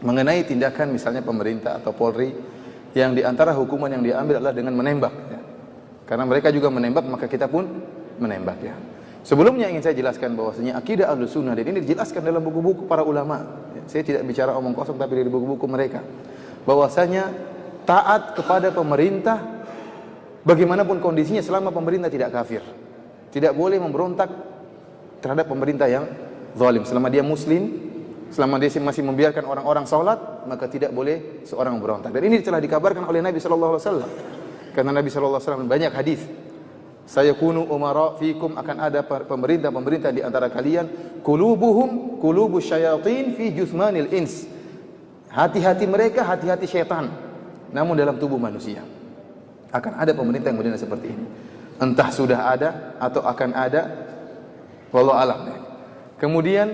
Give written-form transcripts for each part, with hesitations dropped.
mengenai tindakan misalnya pemerintah atau Polri yang diantara hukuman yang diambil adalah dengan menembak. Ya. Karena mereka juga menembak, maka kita pun menembak. Ya. Sebelumnya ingin saya jelaskan bahwasanya akidah Ahlussunnah, dan ini dijelaskan dalam buku-buku para ulama. Ya. Saya tidak bicara omong kosong, tapi dari buku-buku mereka. Bahwasanya taat kepada pemerintah bagaimanapun kondisinya selama pemerintah tidak kafir. Tidak boleh memberontak terhadap pemerintah yang zalim. Selama dia muslim, selama dia masih membiarkan orang-orang salat, maka tidak boleh seorang memberontak. Dan ini telah dikabarkan oleh Nabi sallallahu alaihi wasallam. Karena Nabi sallallahu alaihi wasallam banyak hadis. Sayakunu umara fikum, akan ada pemerintah-pemerintah di antara kalian, qulubuhum qulubus syayatin fi jusmanil ins. Hati-hati mereka hati-hati syaitan, namun dalam tubuh manusia. Akan ada pemerintah yang model seperti ini. Entah sudah ada atau akan ada, wallahu alam. Kemudian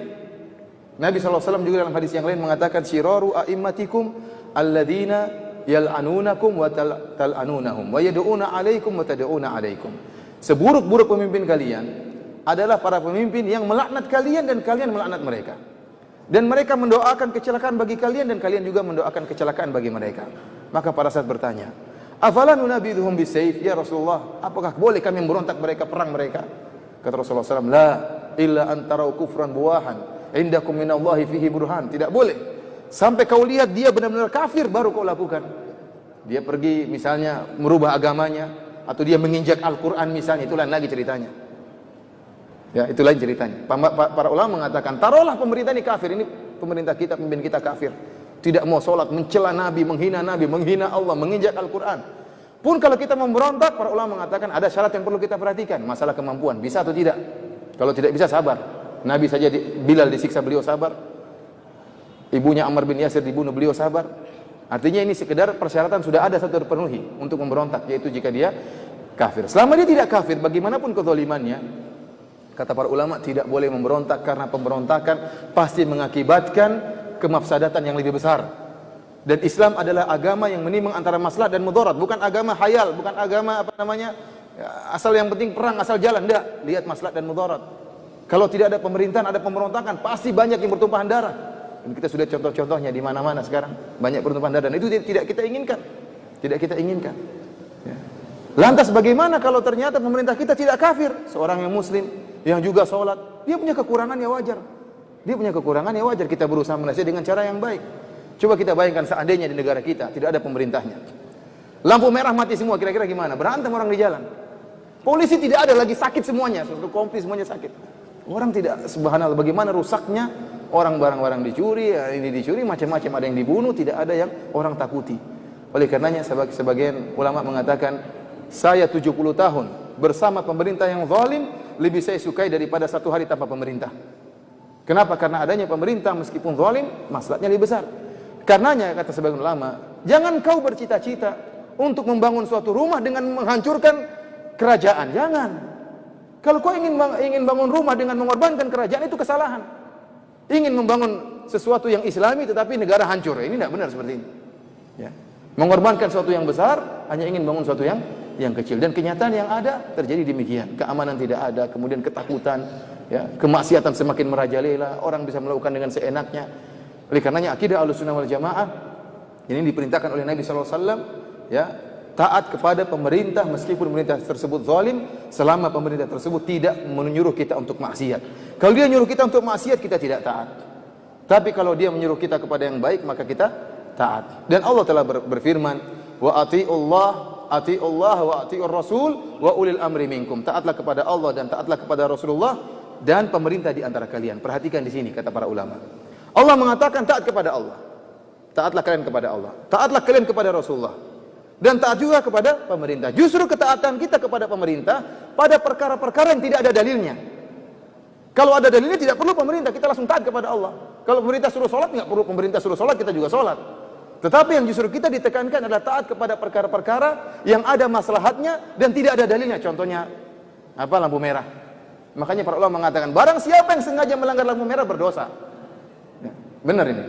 Nabi SAW juga dalam hadis yang lain mengatakan, syiraru a'immatikum alladzina yal'anunakum wa tal'anunahum wa yad'una 'alaikum wa tad'una 'alaikum. Seburuk-buruk pemimpin kalian adalah para pemimpin yang melaknat kalian dan kalian melaknat mereka. Dan mereka mendoakan kecelakaan bagi kalian dan kalian juga mendoakan kecelakaan bagi mereka. Maka para sahabat bertanya, afala nunabidhuhum bisayf ya Rasulullah, apakah boleh kami memberontak mereka, perang mereka? Kata Rasulullah SAW, la illa antarau kufran buahan indakum minallahi fihi burhan. Tidak boleh sampai kau lihat dia benar-benar kafir baru kau lakukan. Dia pergi misalnya merubah agamanya, atau dia menginjak Al-Quran misalnya, itu lain lagi ceritanya. Ya, itu lain ceritanya. Para ulama mengatakan, taruhlah pemerintah ini kafir, ini pemerintah kita, pemimpin kita kafir, tidak mau sholat, mencela Nabi, menghina Allah, menginjak Al-Quran. Pun kalau kita memberontak, para ulama mengatakan ada syarat yang perlu kita perhatikan, masalah kemampuan, bisa atau tidak. Kalau tidak bisa, sabar. Nabi saja Bilal disiksa, beliau sabar. Ibunya Ammar bin Yasir dibunuh, beliau sabar. Artinya ini sekedar persyaratan sudah ada satu terpenuhi untuk memberontak, yaitu jika dia kafir. Selama dia tidak kafir, bagaimanapun kezalimannya, kata para ulama, tidak boleh memberontak, karena pemberontakan pasti mengakibatkan kemafsadatan yang lebih besar. Dan Islam adalah agama yang menimbang antara maslahat dan mudarat, bukan agama hayal, bukan agama asal yang penting perang, asal jalan. Tidak, lihat maslahat dan mudarat. Kalau tidak ada pemerintahan, ada pemberontakan, pasti banyak yang bertumpahan darah. Dan kita sudah contoh-contohnya di mana-mana sekarang, banyak bertumpahan darah, dan itu tidak kita inginkan. Tidak kita inginkan. Ya. Lantas bagaimana kalau ternyata pemerintah kita tidak kafir? Seorang yang muslim, yang juga sholat, dia punya kekurangan ya wajar. Dia punya kekurangan ya wajar, kita berusaha menasihati dengan cara yang baik. Coba kita bayangkan seandainya di negara kita tidak ada pemerintahnya. Lampu merah mati semua, kira-kira gimana? Berantem orang di jalan. Polisi tidak ada lagi, sakit semuanya, satu kompi semuanya sakit. Orang tidak, subhanallah, bagaimana rusaknya orang, barang-barang dicuri, ini dicuri, macam-macam, ada yang dibunuh, tidak ada yang orang takuti. Oleh karenanya sebagian ulama mengatakan, saya 70 tahun bersama pemerintah yang zalim lebih saya sukai daripada satu hari tanpa pemerintah. Kenapa? Karena adanya pemerintah meskipun zalim, maslahatnya lebih besar. Karenanya kata sebagian ulama, jangan kau bercita-cita untuk membangun suatu rumah dengan menghancurkan kerajaan. Jangan. Kalau kau ingin bangun rumah dengan mengorbankan kerajaan, itu kesalahan. Ingin membangun sesuatu yang islami tetapi negara hancur, ini tidak benar seperti ini. Ya. Mengorbankan sesuatu yang besar hanya ingin bangun sesuatu yang kecil, dan kenyataan yang ada terjadi demikian. Keamanan tidak ada, kemudian ketakutan, ya, kemaksiatan semakin merajalela, orang bisa melakukan dengan seenaknya. Oleh karenanya akidah Ahlussunnah wal Jamaah ini diperintahkan oleh Nabi sallallahu alaihi wasallam, ya, taat kepada pemerintah meskipun pemerintah tersebut zalim, selama pemerintah tersebut tidak menyuruh kita untuk maksiat. Kalau dia menyuruh kita untuk maksiat, kita tidak taat. Tapi kalau dia menyuruh kita kepada yang baik, maka kita taat. Dan Allah telah berfirman, wa ati'ullah wa ati'ur rasul wa ulil amri minkum. Taatlah kepada Allah dan taatlah kepada Rasulullah dan pemerintah di antara kalian. Perhatikan di sini kata para ulama. Allah mengatakan taat kepada Allah. Taatlah kalian kepada Allah. Taatlah kalian kepada Rasulullah. Dan taat juga kepada pemerintah. Justru ketaatan kita kepada pemerintah pada perkara-perkara yang tidak ada dalilnya. Kalau ada dalilnya tidak perlu pemerintah, kita langsung taat kepada Allah. Kalau pemerintah suruh sholat, nggak perlu pemerintah suruh sholat, kita juga sholat. Tetapi yang justru kita ditekankan adalah taat kepada perkara-perkara yang ada maslahatnya dan tidak ada dalilnya. Contohnya apa? Lampu merah. Makanya para ulama mengatakan, barang siapa yang sengaja melanggar lampu merah berdosa. Ya, benar ini.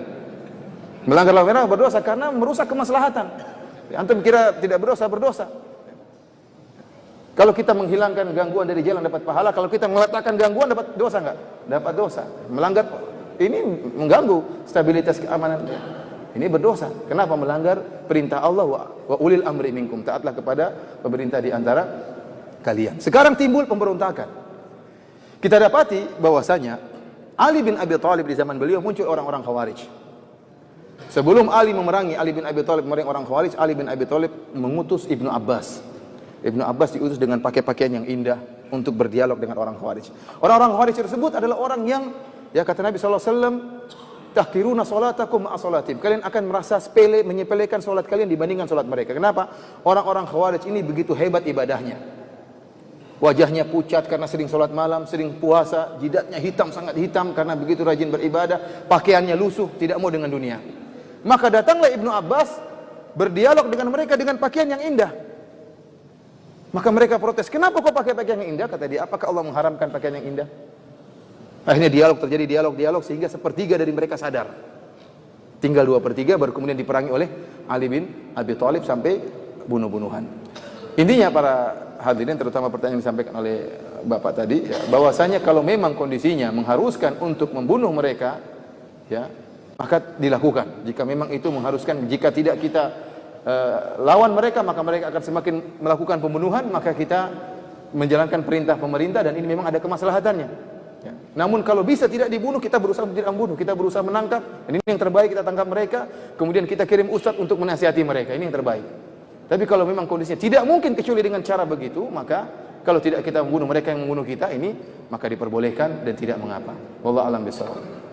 Melanggar lampu merah berdosa karena merusak kemaslahatan. Antum kira tidak berdosa, berdosa. Kalau kita menghilangkan gangguan dari jalan dapat pahala, kalau kita meletakkan gangguan dapat dosa enggak? Dapat dosa. Melanggar ini mengganggu stabilitas keamanan. Ini berdosa. Kenapa melanggar perintah Allah wa ulil amri minkum? Taatlah kepada pemerintah di antara kalian. Sekarang timbul pemberontakan. Kita dapati bahwasanya Ali bin Abi Thalib di zaman beliau muncul orang-orang Khawarij. Sebelum Ali memerangi Ali bin Abi Thalib memerangi orang Khawarij, Ali bin Abi Thalib mengutus Ibnu Abbas. Ibnu Abbas diutus dengan pakai pakaian yang indah untuk berdialog dengan orang Khawarij. Orang-orang Khawarij tersebut adalah orang yang, ya kata Nabi sallallahu alaihi wasallam, tahqiruna salatakum ma'a salatim. Kalian akan merasa sepele, menyepelekan salat kalian dibandingkan salat mereka. Kenapa? Orang-orang Khawarij ini begitu hebat ibadahnya. Wajahnya pucat karena sering salat malam, sering puasa, jidatnya hitam, sangat hitam karena begitu rajin beribadah, pakaiannya lusuh, tidak mau dengan dunia. Maka datanglah Ibnu Abbas berdialog dengan mereka dengan pakaian yang indah. Maka mereka protes, kenapa kau pakai pakaian yang indah? Kata dia, apakah Allah mengharamkan pakaian yang indah? Akhirnya terjadi dialog sehingga sepertiga dari mereka sadar. Tinggal 2/3 baru kemudian diperangi oleh Ali bin Abi Thalib sampai bunuh-bunuhan. Intinya para hadirin, terutama pertanyaan yang disampaikan oleh Bapak tadi, ya, bahwasanya kalau memang kondisinya mengharuskan untuk membunuh mereka, ya, maka dilakukan. Jika memang itu mengharuskan, jika tidak kita lawan mereka, maka mereka akan semakin melakukan pembunuhan, maka kita menjalankan perintah pemerintah dan ini memang ada kemaslahatannya. Ya. Namun kalau bisa tidak dibunuh, kita berusaha tidak membunuh, kita berusaha menangkap, dan ini yang terbaik, kita tangkap mereka, kemudian kita kirim ustadz untuk menasihati mereka, ini yang terbaik. Tapi kalau memang kondisinya tidak mungkin kecuali dengan cara begitu, maka kalau tidak kita membunuh mereka yang membunuh kita, ini maka diperbolehkan dan tidak mengapa. Wallahu a'lam bishawab.